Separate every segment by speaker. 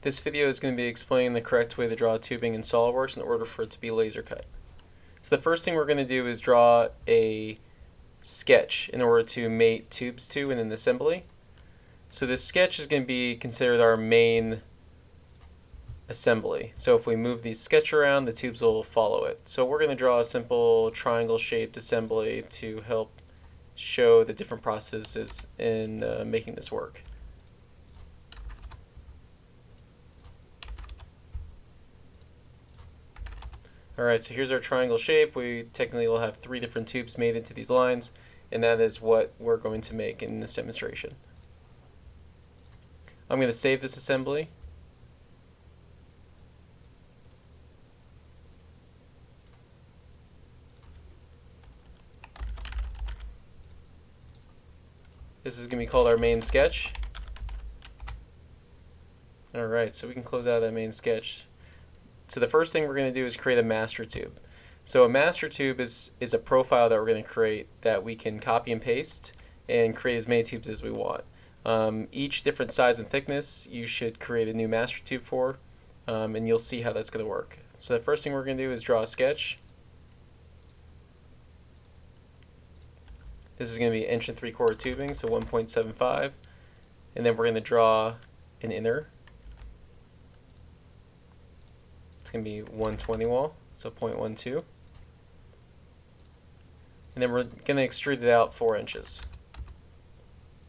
Speaker 1: This video is going to be explaining the correct way to draw tubing in Solidworks in order for it to be laser cut. So the first thing we're going to do is draw a sketch in order to mate tubes to in an assembly. So this sketch is going to be considered our main assembly. So if we move the sketch around, the tubes will follow it. So we're going to draw a simple triangle-shaped assembly to help show the different processes in making this work. Alright, so here's our triangle shape. We technically will have 3 different tubes made into these lines, and that is what we're going to make in this demonstration. I'm going to save this assembly. This is going to be called our main sketch. Alright, so we can close out that main sketch. So the first thing we're going to do is create a master tube. So a master tube is a profile that we're going to create that we can copy and paste and create as many tubes as we want. Each different size and thickness you should create a new master tube for, and you'll see how that's going to work. So the first thing we're going to do is draw a sketch. This is going to be 1 3/4 tubing, so 1.75, and then we're going to draw an inner. It's going to be 120 wall, so 0.12. And then we're going to extrude it out 4 inches.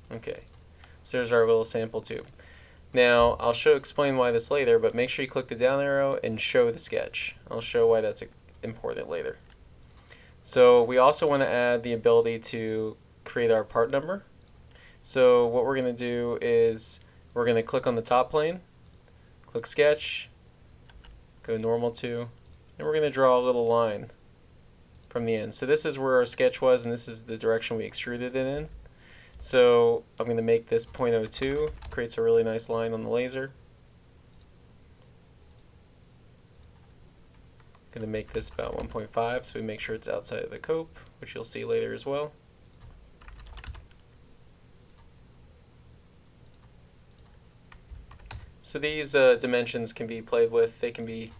Speaker 1: Okay, so there's our little sample tube. Now, I'll explain why this later, but make sure you click the down arrow and show the sketch. I'll show why that's important later. So we also want to add the ability to create our part number. So what we're going to do is we're going to click on the top plane, click sketch, go normal to, and we're going to draw a little line from the end. So this is where our sketch was, and this is the direction we extruded it in. So I'm going to make this 0.02, creates a really nice line on the laser. Going to make this about 1.5, so we make sure it's outside of the cope, which you'll see later as well. So these dimensions can be played with. They can be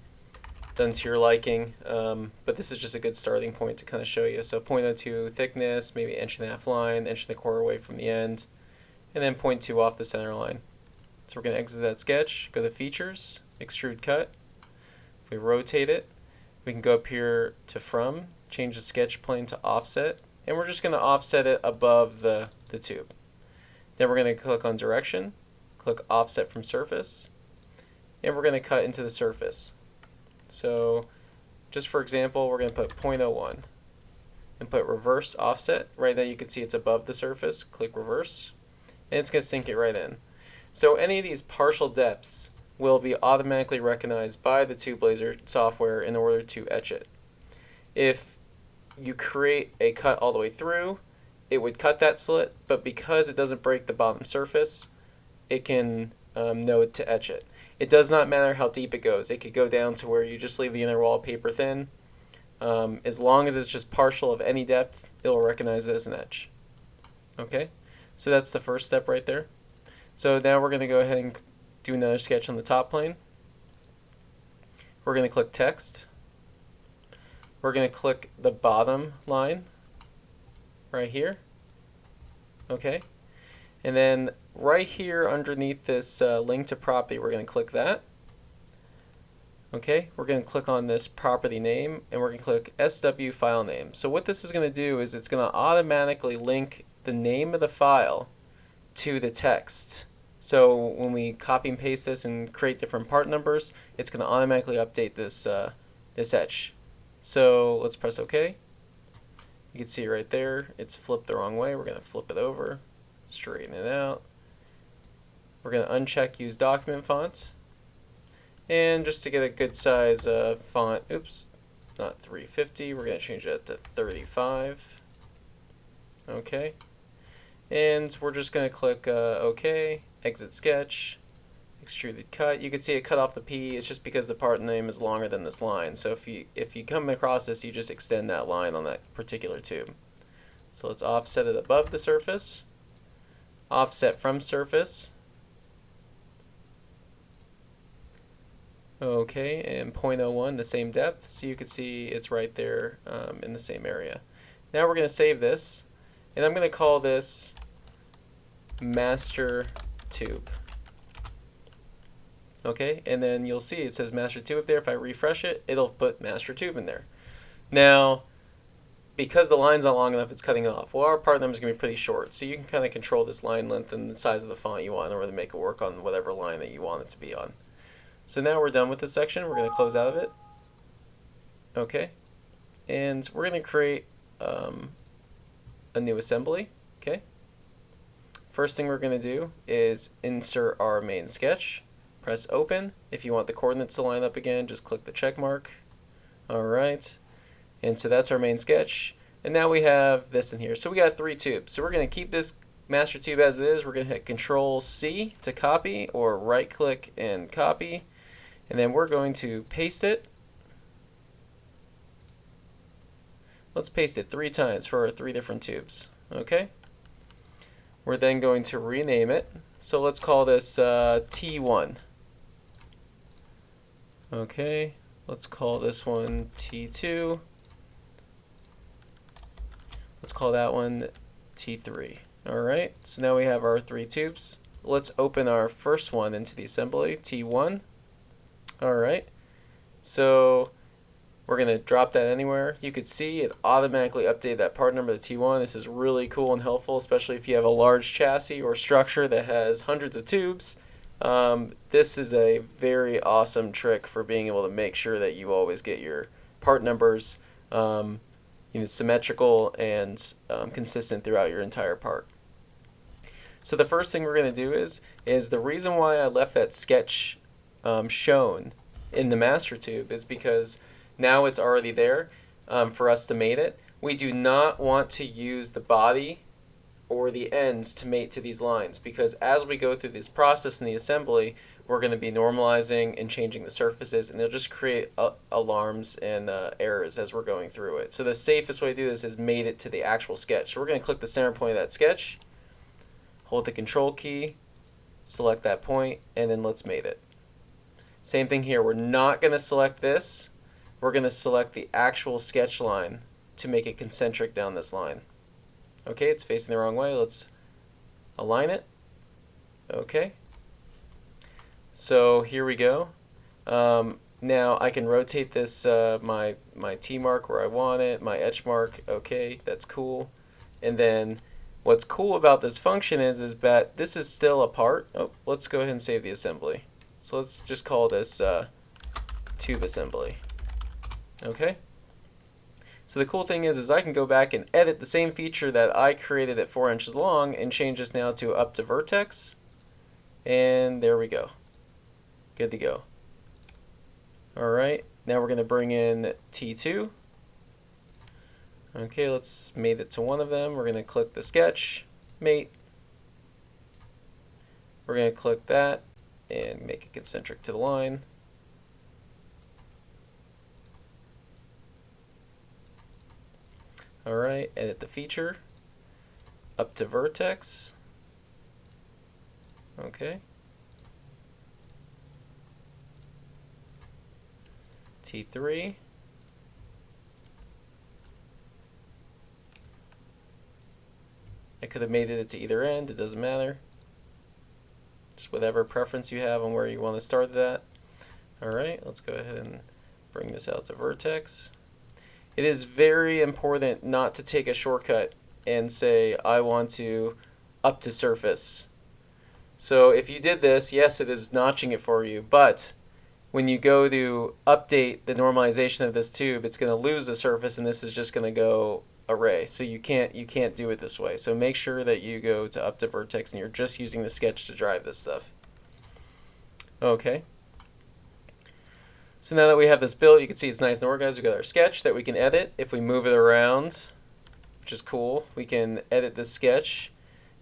Speaker 1: done to your liking, but this is just a good starting point to kind of show you. So 0.02 thickness, maybe 1.5 line, 1.25 away from the end, and then 0.2 off the center line. So we're going to exit that sketch, go to Features, Extrude Cut. If we rotate it, we can go up here to From, change the sketch plane to Offset, and we're just going to offset it above the tube. Then we're going to click on Direction, click Offset from Surface, and we're going to cut into the surface. So just for example, we're going to put 0.01 and put Reverse Offset. Right now you can see it's above the surface. Click Reverse, and it's going to sink it right in. So any of these partial depths will be automatically recognized by the Tube Laser software in order to etch it. If you create a cut all the way through, it would cut that slit, but because it doesn't break the bottom surface, it can know to etch it. It does not matter how deep it goes. It could go down to where you just leave the inner wall paper thin. As long as it's just partial of any depth, it will recognize it as an etch. Okay, so that's the first step right there. So now we're going to go ahead and do another sketch on the top plane. We're going to click Text. We're going to click the bottom line right here. Okay, and then right here underneath this link to property, we're going to click that. Okay, we're going to click on this property name, and we're going to click SW file name. So what this is going to do is it's going to automatically link the name of the file to the text. So when we copy and paste this and create different part numbers, it's going to automatically update this this etch. So let's press OK. You can see right there, it's flipped the wrong way. We're going to flip it over, straighten it out. We're going to uncheck Use Document Font. And just to get a good size font, oops, not 350, we're going to change that to 35. Okay. And we're just going to click OK, Exit Sketch, Extruded Cut. You can see it cut off the P. It's just because the part name is longer than this line. So if you come across this, you just extend that line on that particular tube. So let's offset it above the surface, offset from surface, Okay, and 0.01, the same depth, so you can see it's right there in the same area. Now we're going to save this, and I'm going to call this master tube. Okay, and then you'll see it says master tube up there. If I refresh it, it'll put master tube in there. Now, because the line's not long enough, it's cutting it off. Well, our part number is going to be pretty short, so you can kind of control this line length and the size of the font you want in order to make it work on whatever line that you want it to be on. So now we're done with this section. We're going to close out of it. Okay, and we're going to create a new assembly. Okay, first thing we're going to do is insert our main sketch. Press open. If you want the coordinates to line up again, just click the check mark. All right, and so that's our main sketch. And now we have this in here. So we got 3 tubes. So we're going to keep this master tube as it is. We're going to hit Control C to copy, or right click and copy. And then we're going to paste it. Let's paste it 3 times for our 3 different tubes. Okay. We're then going to rename it. So let's call this T1. Okay. Let's call this one T2. Let's call that one T3. Alright, so now we have our 3 tubes. Let's open our first one into the assembly, T1. Alright, so we're going to drop that anywhere. You could see it automatically updated that part number to T1. This is really cool and helpful, especially if you have a large chassis or structure that has hundreds of tubes. This is a very awesome trick for being able to make sure that you always get your part numbers symmetrical and consistent throughout your entire part. So the first thing we're going to do is the reason why I left that sketch shown in the master tube is because now it's already there for us to mate it. We do not want to use the body or the ends to mate to these lines, because as we go through this process in the assembly, we're going to be normalizing and changing the surfaces, and they'll just create alarms and errors as we're going through it. So the safest way to do this is mate it to the actual sketch. So we're going to click the center point of that sketch, hold the control key, select that point, and then let's mate it. Same thing here. We're not going to select this. We're going to select the actual sketch line to make it concentric down this line. Okay, it's facing the wrong way. Let's align it. Okay. So here we go. Now I can rotate this, my T mark where I want it, my etch mark. Okay, that's cool. And then what's cool about this function is that this is still a part. Oh, let's go ahead and save the assembly. So let's just call this tube assembly. Okay. So the cool thing is I can go back and edit the same feature that I created at 4 inches long and change this now to up to vertex. And there we go. Good to go. Alright, now we're going to bring in T2. Okay, let's mate it to one of them. We're going to click the sketch, mate. We're going to click that and make it concentric to the line. Alright, edit the feature, up to vertex. Okay. T3. I could have made it to either end, it doesn't matter. Just whatever preference you have on where you want to start that. Alright, let's go ahead and bring this out to vertex. It is very important not to take a shortcut and say, I want to up to surface. So if you did this, yes, it is notching it for you, but when you go to update the normalization of this tube, it's going to lose the surface, and this is just going to go array. So you can't do it this way. So make sure that you go to up to vertex and you're just using the sketch to drive this stuff. Okay. So now that we have this built, you can see it's nice and organized. We've got our sketch that we can edit. If we move it around, which is cool, we can edit the sketch,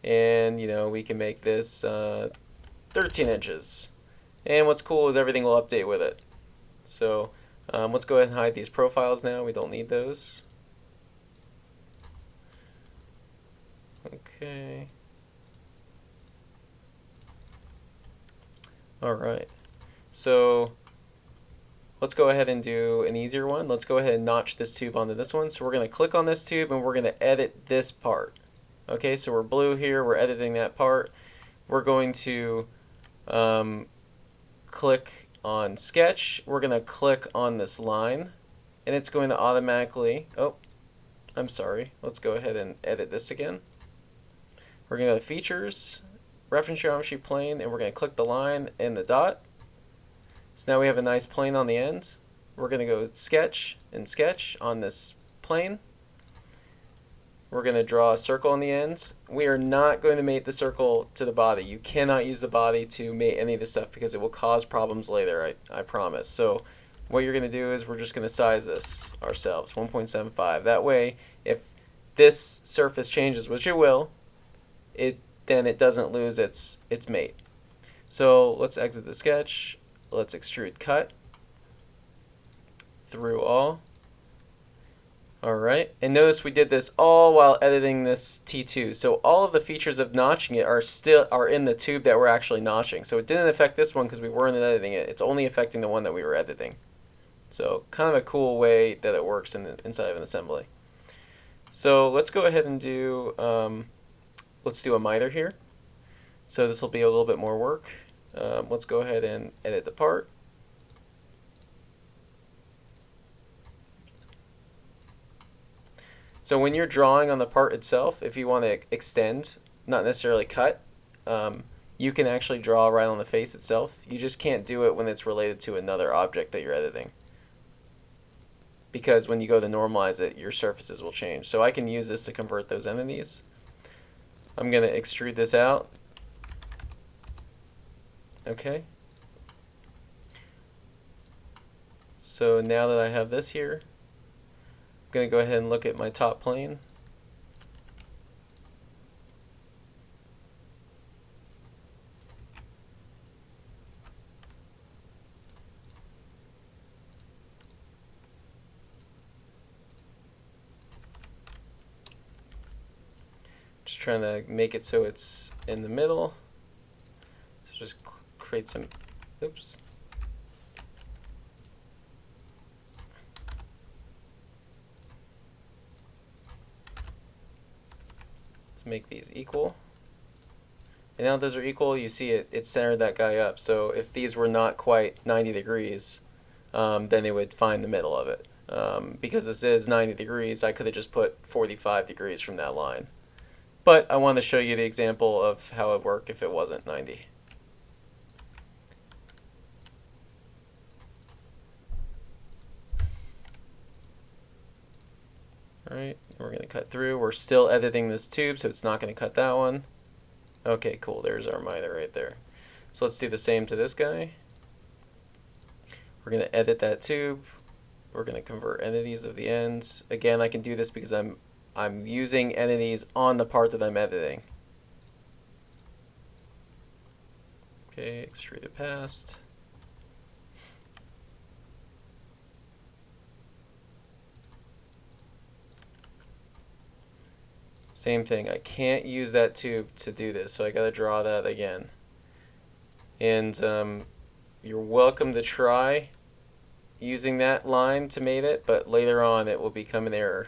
Speaker 1: and we can make this 13 inches. And what's cool is everything will update with it. So let's go ahead and hide these profiles now. We don't need those. Okay. All right. So let's go ahead and do an easier one. Let's go ahead and notch this tube onto this one. So we're going to click on this tube and we're going to edit this part. Okay, so we're blue here, we're editing that part. We're going to click on sketch. We're going to click on this line and it's going to automatically, oh, I'm sorry. Let's go ahead and edit this again. We're going to go to features, reference geometry plane, and we're going to click the line and the dot. So now we have a nice plane on the end. We're going to go sketch and sketch on this plane. We're going to draw a circle on the end. We are not going to mate the circle to the body. You cannot use the body to mate any of this stuff because it will cause problems later, I promise. So what you're going to do is we're just going to size this ourselves, 1.75. That way, if this surface changes, which it will, then it doesn't lose its mate. So let's exit the sketch. Let's extrude cut through all. Alright, and notice we did this all while editing this T2. So all of the features of notching it are in the tube that we're actually notching. So it didn't affect this one because we weren't editing it. It's only affecting the one that we were editing. So kind of a cool way that it works inside of an assembly. So let's go ahead and do let's do a miter here. So this will be a little bit more work. Let's go ahead and edit the part. So when you're drawing on the part itself, if you want to extend, not necessarily cut, you can actually draw right on the face itself. You just can't do it when it's related to another object that you're editing, because when you go to normalize it, your surfaces will change. So I can use this to convert those entities. I'm going to extrude this out. Okay. So now that I have this here, I'm going to go ahead and look at my top plane. Just trying to make it so it's in the middle. So just create some, oops. Let's make these equal. And now that those are equal, you see it centered that guy up. So if these were not quite 90 degrees, then it would find the middle of it. Because this is 90 degrees, I could have just put 45 degrees from that line. But I wanted to show you the example of how it would work if it wasn't 90. Alright, we're going to cut through. We're still editing this tube, so it's not going to cut that one. Okay, cool. There's our miter right there. So let's do the same to this guy. We're going to edit that tube. We're going to convert entities of the ends. Again, I can do this because I'm using entities on the part that I'm editing. Okay, extrude it past. Same thing, I can't use that tube to do this, so I gotta draw that again. And you're welcome to try using that line to mate it, but later on it will become an error.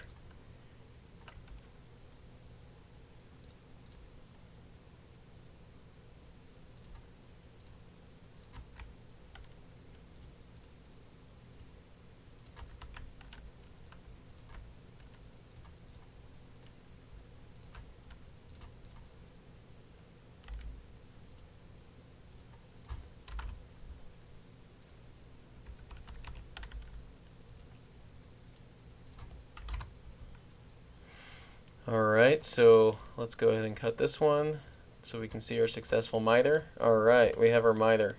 Speaker 1: Alright, so let's go ahead and cut this one so we can see our successful miter. Alright, we have our miter.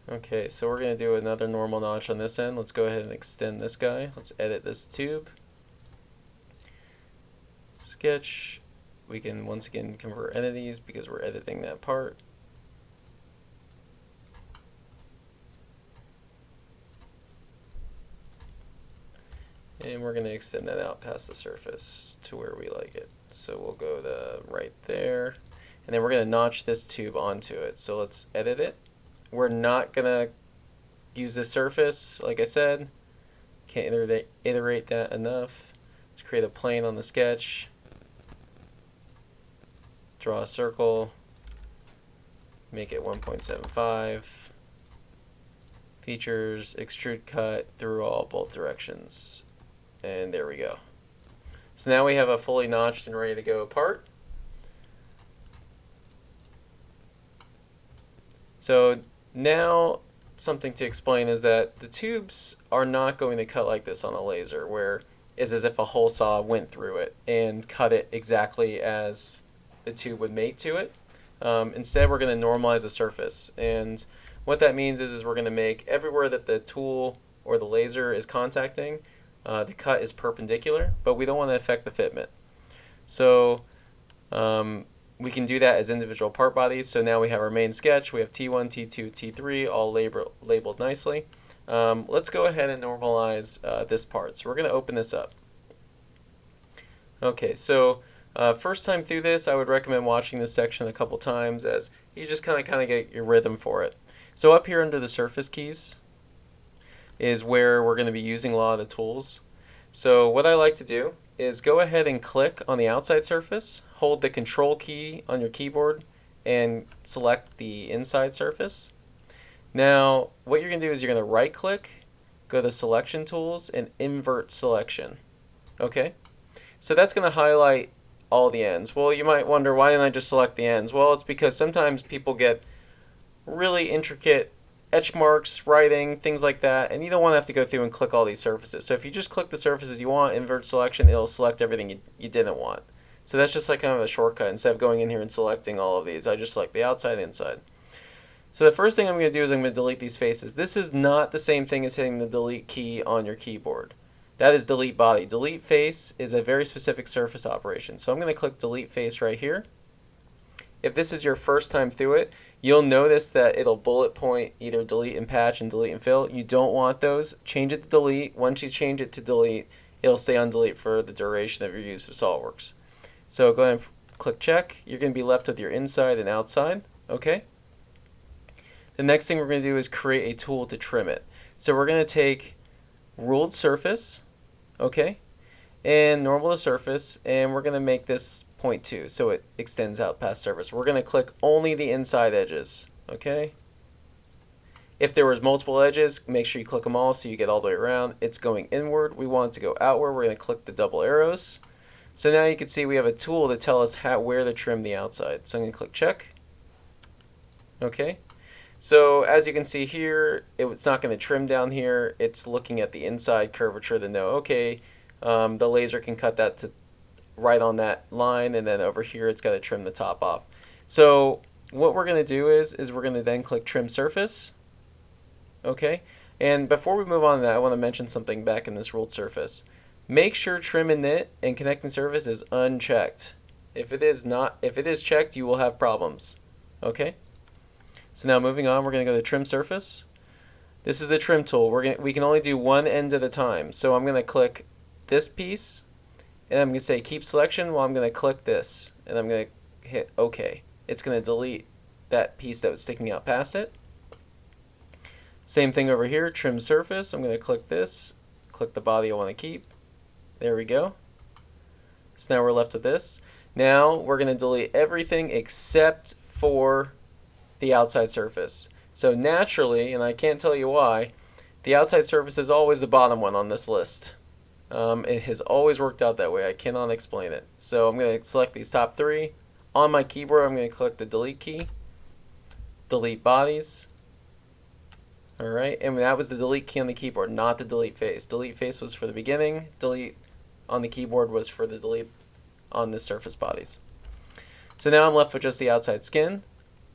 Speaker 1: Okay, so we're going to do another normal notch on this end. Let's go ahead and extend this guy. Let's edit this tube. Sketch. We can once again convert entities because we're editing that part. And we're going to extend that out past the surface to where we like it. So we'll go to right there. And then we're going to notch this tube onto it. So let's edit it. We're not going to use this surface, like I said. Can't iterate that enough. Let's create a plane on the sketch. Draw a circle. Make it 1.75. Features, extrude cut through both directions. And there we go. So now we have a fully notched and ready to go part. So now something to explain is that the tubes are not going to cut like this on a laser, where it's as if a hole saw went through it and cut it exactly as the tube would mate to it. Instead, we're going to normalize the surface. And what that means is we're going to make everywhere that the tool or the laser is contacting, the cut is perpendicular, but we don't want to affect the fitment. So we can do that as individual part bodies. So now we have our main sketch. We have T1, T2, T3 all labeled nicely. Let's go ahead and normalize this part. So we're going to open this up. Okay, so first time through this, I would recommend watching this section a couple times, as you just kind of get your rhythm for it. So up here under the surface keys is where we're going to be using a lot of the tools. So what I like to do is go ahead and click on the outside surface, hold the control key on your keyboard, and select the inside surface. Now what you're going to do is you're going to right click, go to selection tools, and invert selection. Okay, so that's going to highlight all the ends. Well, you might wonder, why didn't I just select the ends? Well, it's because sometimes people get really intricate etch marks, writing, things like that, and you don't want to have to go through and click all these surfaces. So if you just click the surfaces you want, invert selection, it'll select everything you didn't want. So that's just like kind of a shortcut. Instead of going in here and selecting all of these, I just select the outside and inside. So the first thing I'm going to do is I'm going to delete these faces. This is not the same thing as hitting the delete key on your keyboard. That is delete body. Delete face is a very specific surface operation. So I'm going to click delete face right here. If this is your first time through it, you'll notice that it'll bullet point either delete and patch and delete and fill. You don't want those. Change it to delete. Once you change it to delete, it'll stay on delete for the duration of your use of SolidWorks. So go ahead and click check. You're going to be left with your inside and outside. Okay. The next thing we're going to do is create a tool to trim it. So we're going to take ruled surface, okay, and normal the surface, and we're going to make this 0.2 so it extends out past surface. We're going to click only the inside edges, okay. If there was multiple edges, make sure you click them all so you get all the way around. It's going inward. We want it to go outward. We're going to click the double arrows. So now you can see we have a tool to tell us where to trim the outside. So I'm going to click check. Okay. So as you can see here, it's not going to trim down here. It's looking at the inside curvature to know, okay, the laser can cut that to right on that line, and then over here it's got to trim the top off. So what we're going to do is we're going to then click trim surface. Okay, and before we move on to that, I want to mention something back in this ruled surface. Make sure trim and knit and connecting surface is unchecked. If it is checked, you will have problems. Okay. So now moving on, we're going to go to trim surface. This is the trim tool. We can only do one end at a time. So I'm going to click this piece, and I'm going to say keep selection while I'm going to click this, and I'm going to hit OK. It's going to delete that piece that was sticking out past it. Same thing over here, trim surface. I'm going to click this, click the body I want to keep. There we go. So now we're left with this. Now we're going to delete everything except for the outside surface. So naturally, and I can't tell you why, the outside surface is always the bottom one on this list. It has always worked out that way. I cannot explain it. So I'm going to select these top three. On my keyboard, I'm going to click the delete key, delete bodies. All right, and that was the delete key on the keyboard, not the delete face. Delete face was for the beginning. Delete on the keyboard was for the delete on the surface bodies. So now I'm left with just the outside skin.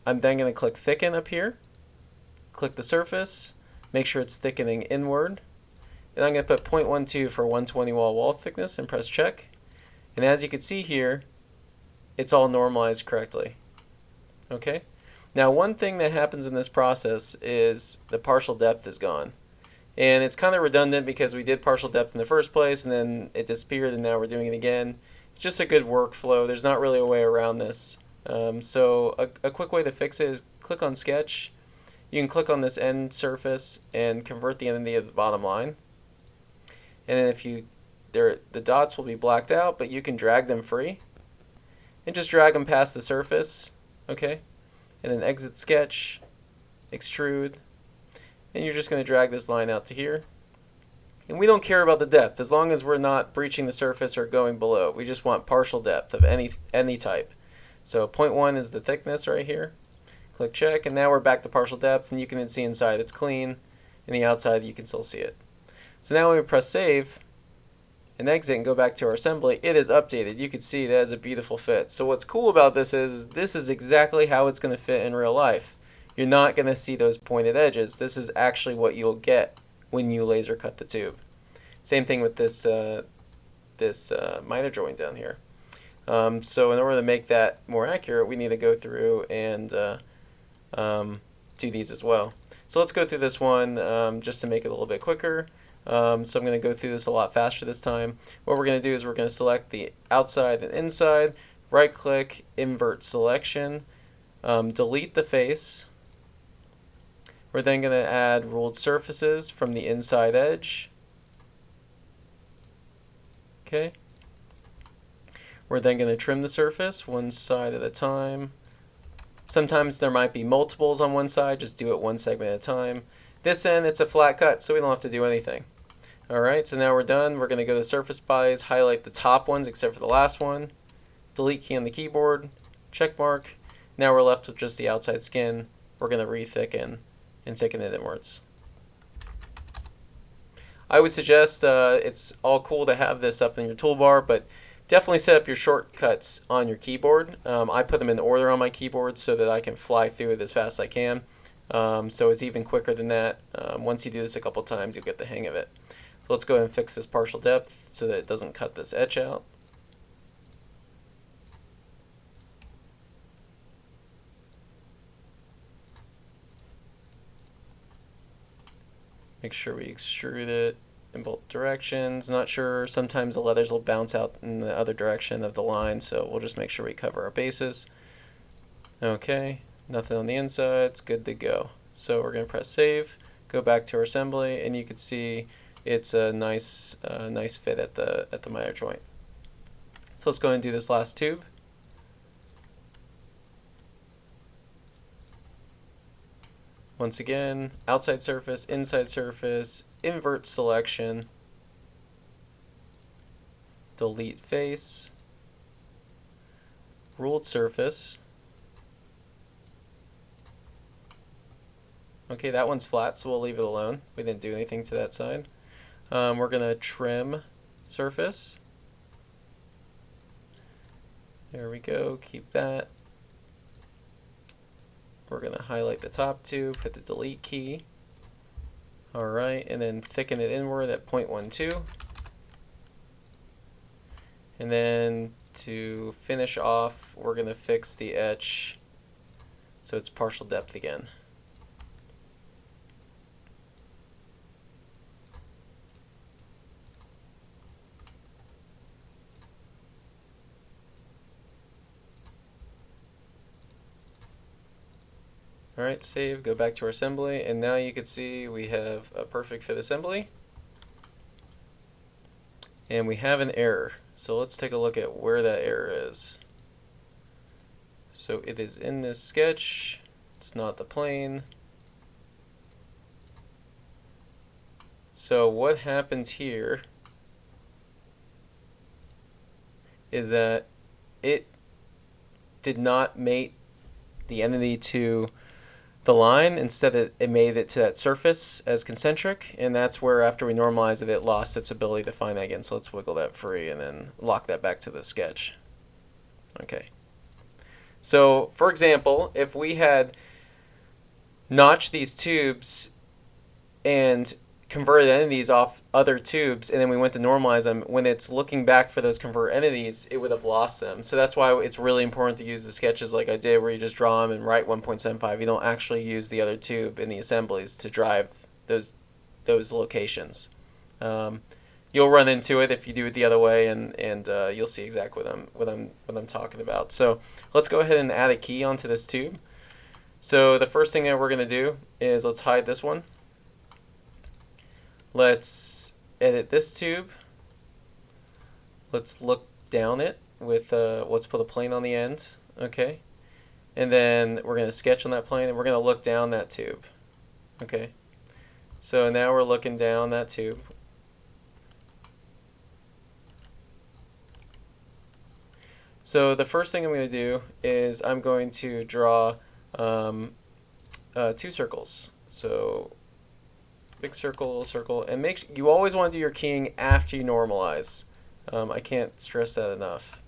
Speaker 1: I'm then going to click thicken up here, click the surface, make sure it's thickening inward, and I'm going to put 0.12 for 120 wall thickness and press check. And as you can see here, it's all normalized correctly. Okay. Now one thing that happens in this process is the partial depth is gone. And it's kind of redundant because we did partial depth in the first place and then it disappeared and now we're doing it again. It's just a good workflow. There's not really a way around this. So a quick way to fix it is click on sketch you can click on this end surface and convert the entity of the bottom line. And then if you, the dots will be blacked out, but you can drag them free and just drag them past the surface, okay? And then exit sketch, extrude, and you're just going to drag this line out to here. And we don't care about the depth as long as we're not breaching the surface or going below. We just want partial depth of any type. So 0.1 is the thickness right here. Click check, and now we're back to partial depth, and you can see inside it's clean, and the outside you can still see it. So now when we press save and exit and go back to our assembly, it is updated. You can see that is a beautiful fit. So what's cool about this is this is exactly how it's going to fit in real life. You're not going to see those pointed edges. This is actually what you'll get when you laser cut the tube. Same thing with this miter joint down here. So in order to make that more accurate, we need to go through and do these as well. So let's go through this one just to make it a little bit quicker. So I'm going to go through this a lot faster this time. What we're going to do is we're going to select the outside and inside, right click, invert selection, delete the face. We're then going to add ruled surfaces from the inside edge. Okay. We're then going to trim the surface one side at a time. Sometimes there might be multiples on one side, just do it one segment at a time. This end, it's a flat cut, so we don't have to do anything. Alright, so now we're done. We're going to go to surface bodies, highlight the top ones except for the last one. Delete key on the keyboard, check mark. Now we're left with just the outside skin. We're going to re-thicken and thicken it inwards. I would suggest it's all cool to have this up in your toolbar, but definitely set up your shortcuts on your keyboard. I put them in order on my keyboard so that I can fly through it as fast as I can. So it's even quicker than that. Once you do this a couple times, you'll get the hang of it. So let's go ahead and fix this partial depth so that it doesn't cut this edge out. Make sure we extrude it in both directions. Not sure, sometimes the leathers will bounce out in the other direction of the line, so we'll just make sure we cover our bases. Okay, nothing on the inside, it's good to go. So we're going to press save, go back to our assembly, and you can see it's a nice fit at the miter joint. So let's go ahead and do this last tube. Once again, outside surface, inside surface, invert selection, delete face, ruled surface. Okay, that one's flat, so we'll leave it alone. We didn't do anything to that side. We're going to trim surface. There we go, keep that. We're going to highlight the top tube, hit the delete key. Alright, and then thicken it inward at 0.12. And then to finish off, we're going to fix the etch so it's partial depth again. Alright, save, go back to our assembly, and now you can see we have a perfect fit assembly. And we have an error. So let's take a look at where that error is. So it is in this sketch, it's not the plane. So what happens here is that it did not mate the entity to the line. Instead it made it to that surface as concentric, and that's where after we normalized it, it lost its ability to find that again. So let's wiggle that free and then lock that back to the sketch. Okay. So for example, if we had notched these tubes and converted entities off other tubes, and then we went to normalize them, when it's looking back for those convert entities, it would have lost them. So that's why it's really important to use the sketches like I did, where you just draw them and write 1.75. You don't actually use the other tube in the assemblies to drive those locations. You'll run into it if you do it the other way, and you'll see exactly what I'm talking about. So let's go ahead and add a key onto this tube. So the first thing that we're going to do is let's hide this one. Let's edit this tube. Let's look down it with, let's put a plane on the end. Okay. And then we're going to sketch on that plane and we're going to look down that tube. Okay. So now we're looking down that tube. So the first thing I'm going to do is I'm going to draw two circles. So big circle, circle, and you always want to do your keying after you normalize. I can't stress that enough.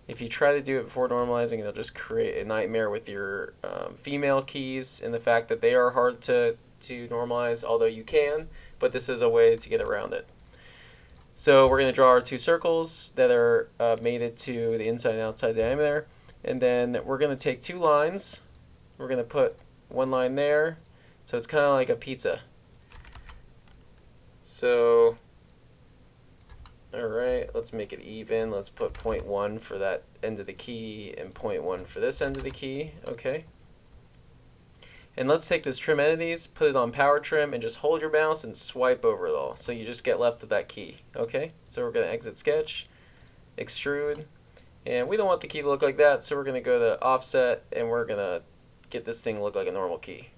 Speaker 1: If you try to do it before normalizing, it'll just create a nightmare with your female keys and the fact that they are hard to normalize, although you can, but this is a way to get around it. So we're going to draw our two circles that are mated to the inside and outside diameter, and then we're going to take two lines. We're going to put one line there, so it's kind of like a pizza. So, all right, let's make it even. Let's put 0.1 for that end of the key and 0.1 for this end of the key. Okay. And let's take this trim entities, put it on power trim, and just hold your mouse and swipe over it all. So you just get left with that key. Okay? So we're going to exit sketch, extrude, and we don't want the key to look like that, so we're going to go to offset, and we're going to get this thing to look like a normal key.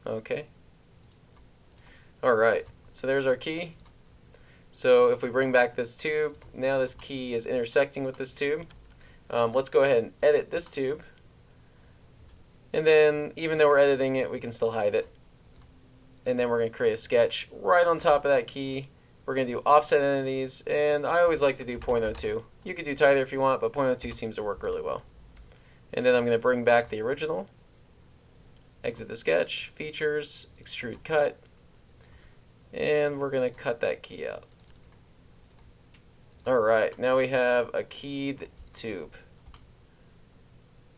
Speaker 1: Okay? Alright, so there's our key. So if we bring back this tube, now this key is intersecting with this tube. Let's go ahead and edit this tube. And then, even though we're editing it, we can still hide it. And then we're going to create a sketch right on top of that key. We're going to do offset entities, and I always like to do 0.02. You could do tighter if you want, but 0.02 seems to work really well. And then I'm going to bring back the original, exit the sketch, features, extrude cut, and we're going to cut that key out. Alright, now we have a keyed tube.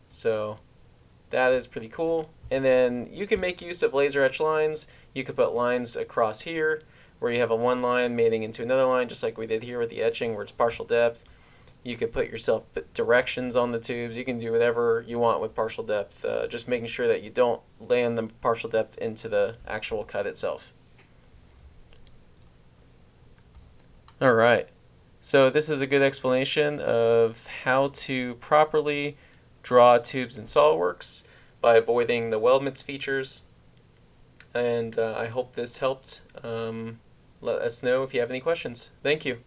Speaker 1: So that is pretty cool. And then you can make use of laser etch lines. You could put lines across here where you have a one line mating into another line, just like we did here with the etching where it's partial depth. You could put yourself directions on the tubes. You can do whatever you want with partial depth, just making sure that you don't land the partial depth into the actual cut itself. All right. So this is a good explanation of how to properly draw tubes in Solidworks by avoiding the weldments features. And I hope this helped. Let us know if you have any questions. Thank you.